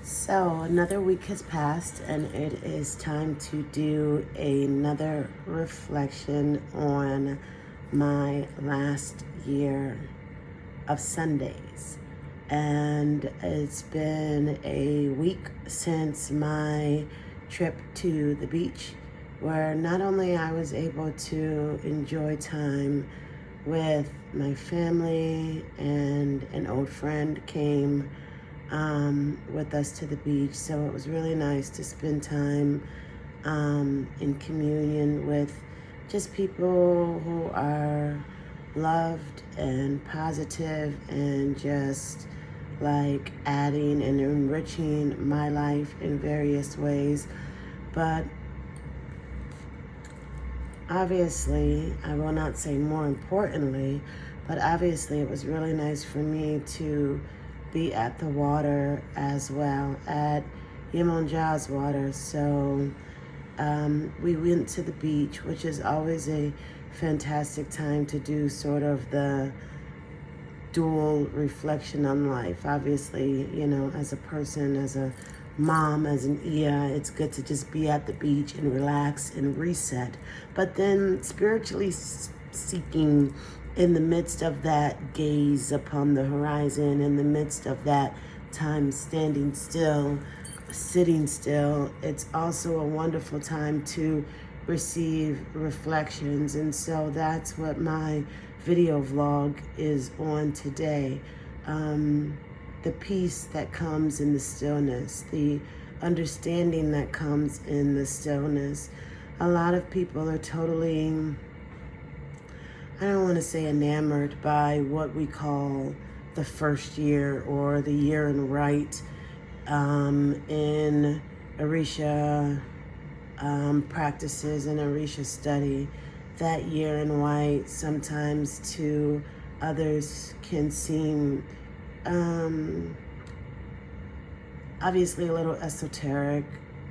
So another week has passed, and it is time to do another reflection on my last year of Sundays. And it's been a week since my trip to the beach, where not only I was able to enjoy time with my family, and an old friend came with us to the beach. So it was really nice to spend time in communion with just people who are loved and positive and just like adding and enriching my life in various ways. But obviously, I will not say more importantly, but obviously it was really nice for me to be at the water as well, at Yemonja's water. So we went to the beach, which is always a fantastic time to do sort of the dual reflection on life. Obviously, as a person, as a mom, as an Ia, it's good to just be at the beach and relax and reset. But then spiritually seeking, in the midst of that gaze upon the horizon, in the midst of that time standing still, sitting still, it's also a wonderful time to receive reflections. And so that's what my video vlog is on today. The peace that comes in the stillness, the understanding that comes in the stillness. A lot of people are totally, I don't want to say enamored by what we call the first year or the year in right in Orisha practices and Orisha study. That year in white sometimes to others can seem obviously a little esoteric,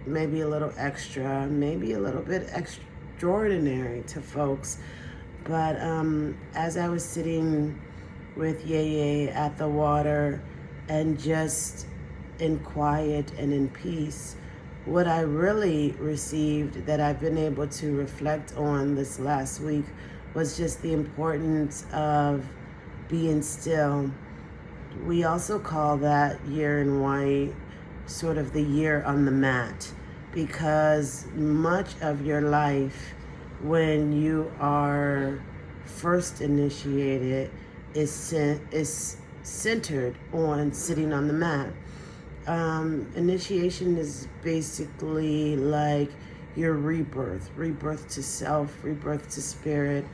maybe a little extra, maybe a little bit extraordinary to folks. But as I was sitting with Yeye at the water and just in quiet and in peace, what I really received that I've been able to reflect on this last week was just the importance of being still. We also call that year in white sort of the year on the mat, because much of your life when you are first initiated is centered on sitting on the mat. Initiation is basically like your rebirth to self, rebirth to spirit.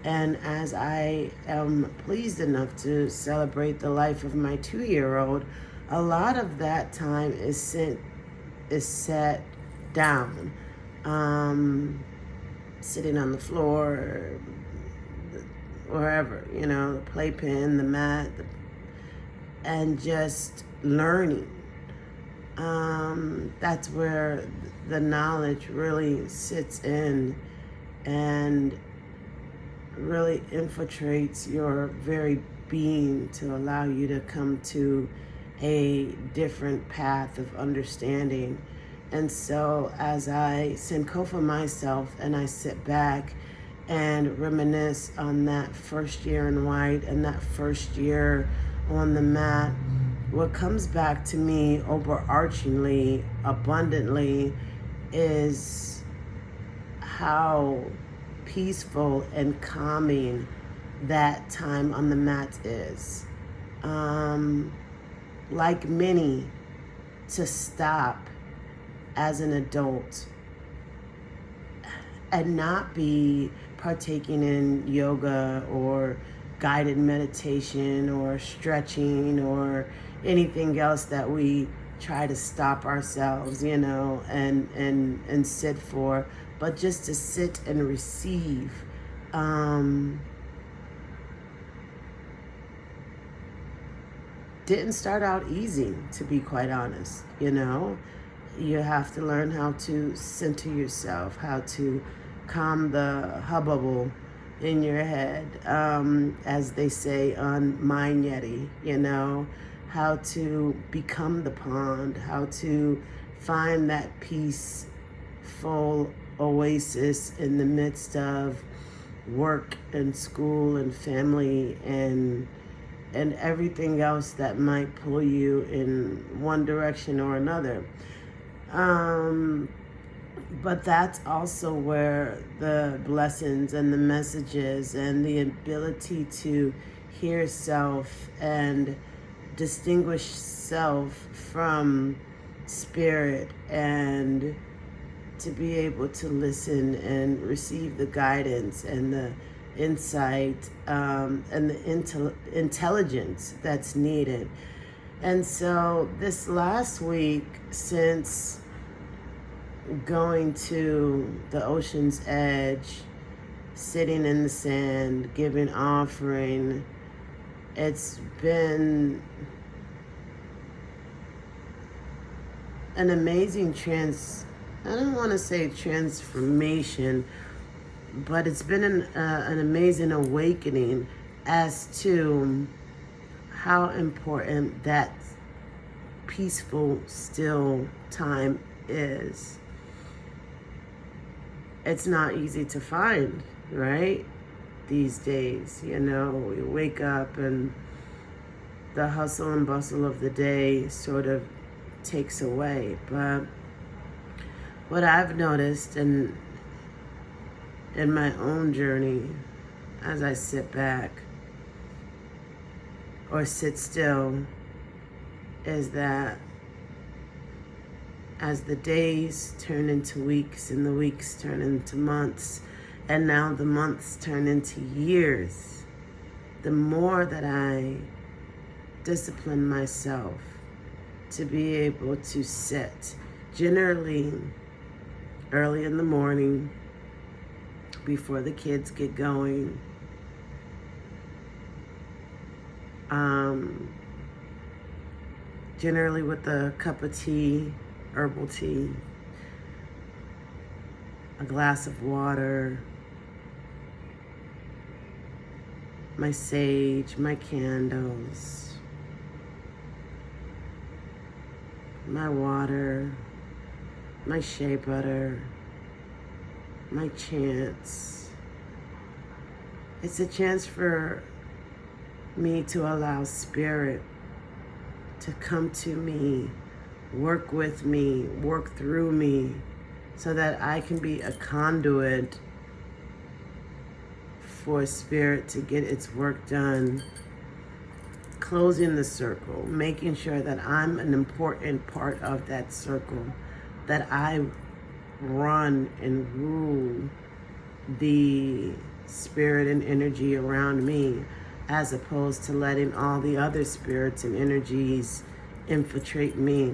And as I am pleased enough to celebrate the life of my 2-year-old, a lot of that time is set down, sitting on the floor, wherever, the playpen, the mat, and just learning. That's where the knowledge really sits in and really infiltrates your very being to allow you to come to a different path of understanding. And so as I Sankofa myself and I sit back and reminisce on that first year in white and that first year on the mat, what comes back to me overarchingly, abundantly, is how peaceful and calming that time on the mat is. Like many, to stop as an adult and not be partaking in yoga or guided meditation or stretching or anything else that we try to stop ourselves, and sit for, but just to sit and receive. Didn't start out easy, to be quite honest. You have to learn how to center yourself, how to calm the hubbub in your head, as they say on Mind Yeti, how to become the pond, how to find that peaceful oasis in the midst of work and school and family and everything else that might pull you in one direction or another. But that's also where the blessings and the messages and the ability to hear self and distinguish self from spirit, and to be able to listen and receive the guidance and the insight, and the intelligence that's needed. And so this last week, since going to the ocean's edge, sitting in the sand, giving offering, it's been an amazing I don't want to say transformation, but it's been an amazing awakening as to how important that peaceful, still time is. It's not easy to find, right? These days, you know, we wake up and the hustle and bustle of the day sort of takes away. But what I've noticed in my own journey, as I sit back or sit still, is that as the days turn into weeks and the weeks turn into months, and now the months turn into years, the more that I discipline myself to be able to sit, generally early in the morning before the kids get going, generally with a cup of tea, herbal tea, a glass of water, my sage, my candles, my water, my shea butter, my chants. It's a chance for me to allow spirit to come to me, work with me, work through me, so that I can be a conduit for spirit to get its work done, closing the circle, making sure that I'm an important part of that circle, that I run and rule the spirit and energy around me, as opposed to letting all the other spirits and energies infiltrate me.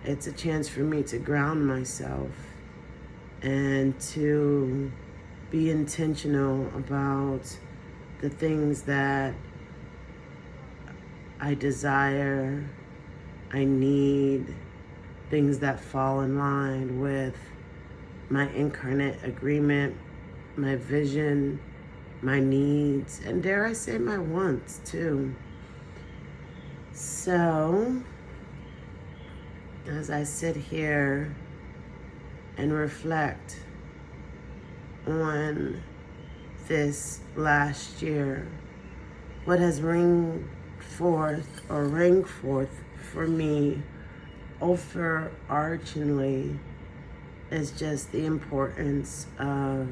It's a chance for me to ground myself and to be intentional about the things that I desire, I need, things that fall in line with my incarnate agreement, my vision, my needs, and dare I say my wants too. So, as I sit here and reflect on this last year, what has rang forth for me overarchingly is just the importance of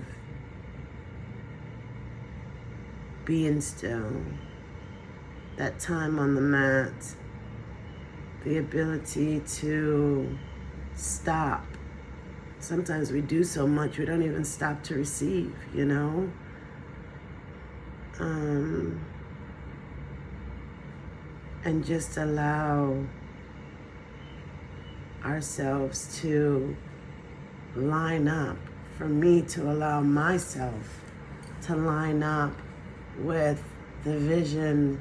being still, that time on the mat, the ability to stop. Sometimes we do so much we don't even stop to receive, you know? And just allow ourselves to line up, for me to allow myself to line up with the vision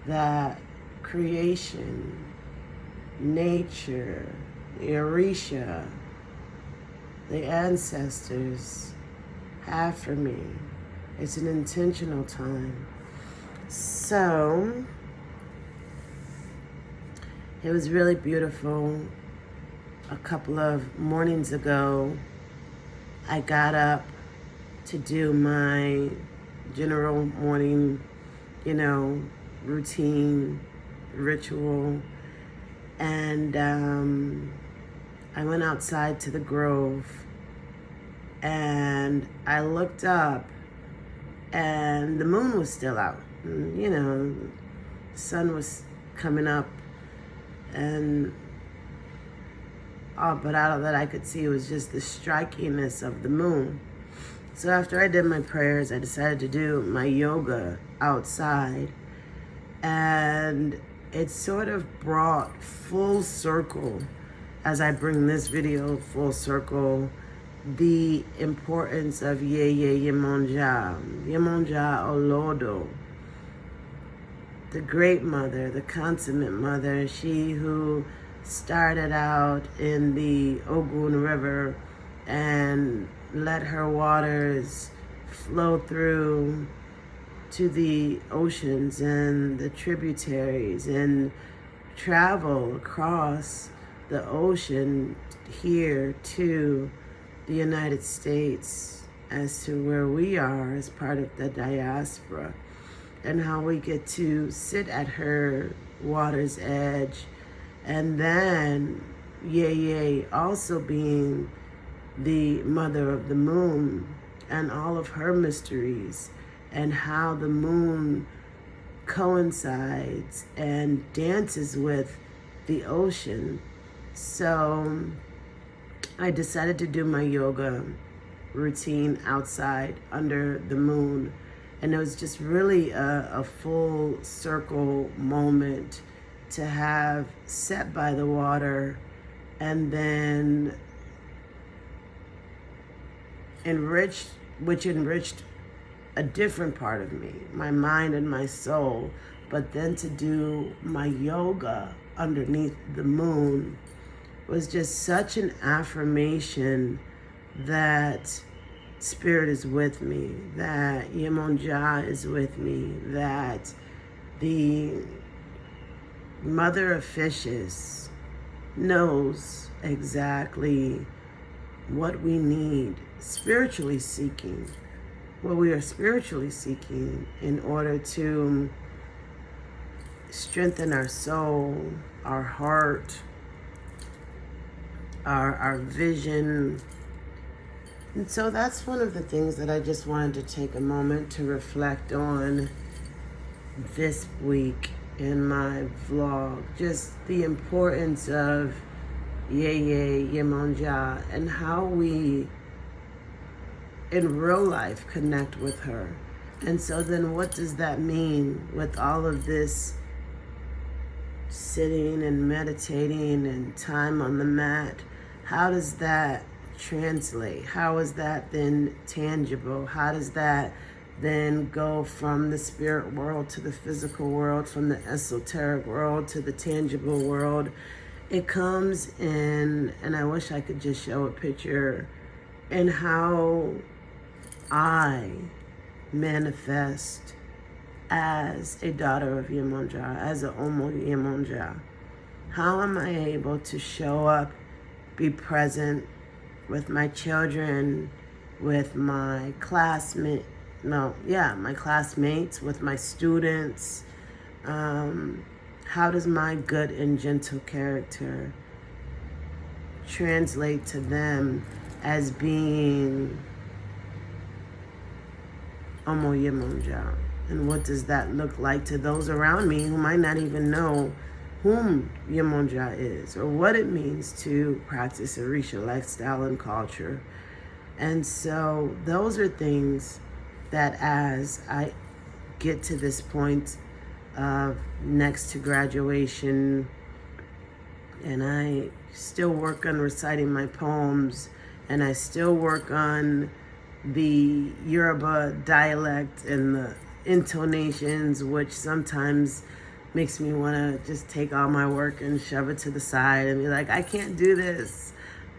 that creation, nature, the Orisha, the ancestors have for me. It's an intentional time. So, It was really beautiful. A couple of mornings ago, I got up to do my general morning, routine, ritual. And I went outside to the grove and I looked up and the moon was still out. The sun was coming up and but out of that I could see it was just the strikiness of the moon. So after I did my prayers, I decided to do my yoga outside, and it sort of brought full circle, as I bring this video full circle, the importance of Yeye Yemonja, Yemonja Olodo, the great mother, the consummate mother, she who started out in the Ogun River and let her waters flow through to the oceans and the tributaries and travel across the ocean here to the United States as to where we are as part of the diaspora, and how we get to sit at her water's edge. And then Yeye also being the mother of the moon and all of her mysteries, and how the moon coincides and dances with the ocean. So I decided to do my yoga routine outside under the moon, and it was just really a full circle moment to have sat by the water and then enriched a different part of me, my mind and my soul, but then to do my yoga underneath the moon was just such an affirmation that Spirit is with me, that Yemonja is with me, that the Mother of Fishes knows exactly what we need spiritually seeking, what we are spiritually seeking in order to strengthen our soul, our heart, our vision. And so that's one of the things that I just wanted to take a moment to reflect on this week in my vlog. Just the importance of Yeye Yemonja and how we in real life connect with her. And so then what does that mean with all of this sitting and meditating and time on the mat? How does that translate? How is that then tangible? How does that then go from the spirit world to the physical world, from the esoteric world to the tangible world? It comes in, and I wish I could just show a picture, in how I manifest as a daughter of Yemonja, as a Omo Yemonja. How am I able to show up, be present with my children, with my classmates, with my students? How does my good and gentle character translate to them as being Omo Yemonja? And what does that look like to those around me who might not even know whom Yemonja is or what it means to practice Orisha lifestyle and culture? And so those are things that, as I get to this point of next to graduation, and I still work on reciting my poems, and I still work on the Yoruba dialect and the intonations, which sometimes makes me want to just take all my work and shove it to the side and be like, I can't do this.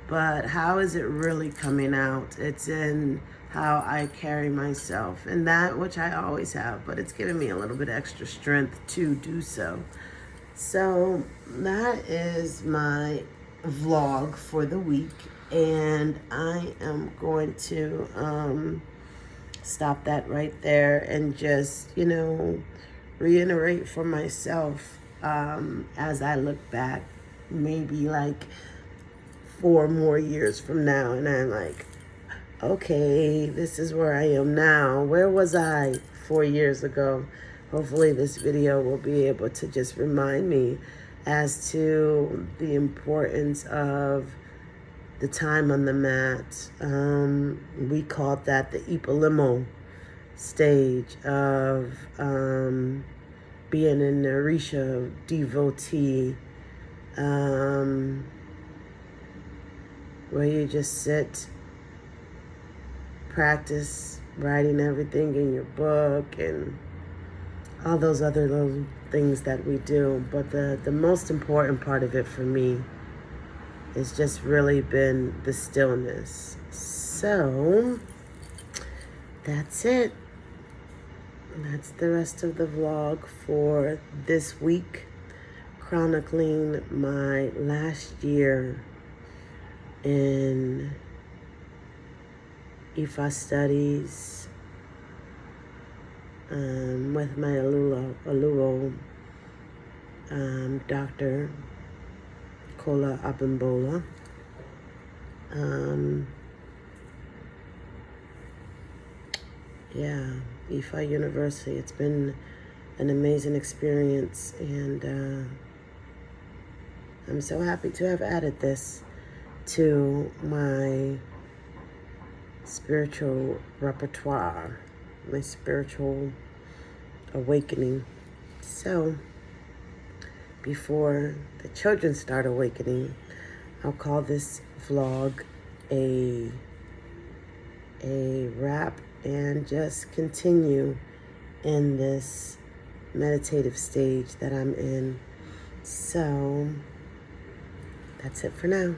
But how is it really coming out? It's in how I carry myself, and that which I always have, but it's given me a little bit extra strength to do so. So that is my vlog for the week, and I am going to stop that right there and just, reiterate for myself as I look back, maybe like 4 more years from now, and I'm like, okay, this is where I am now. Where was I 4 years ago? Hopefully this video will be able to just remind me as to the importance of the time on the mat. We called that the Ipalimo stage of being an Orisha devotee, where you just sit, practice writing everything in your book and all those other little things that we do. But the most important part of it for me has just really been the stillness. So that's it. That's the rest of the vlog for this week, chronicling my last year in Ifa studies with my Aluo Dr. Kola Abimbola. Yeah, Ifa University. It's been an amazing experience, and I'm so happy to have added this to my spiritual repertoire, my spiritual awakening. So, before the children start awakening, I'll call this vlog a wrap and just continue in this meditative stage that I'm in. So, that's it for now.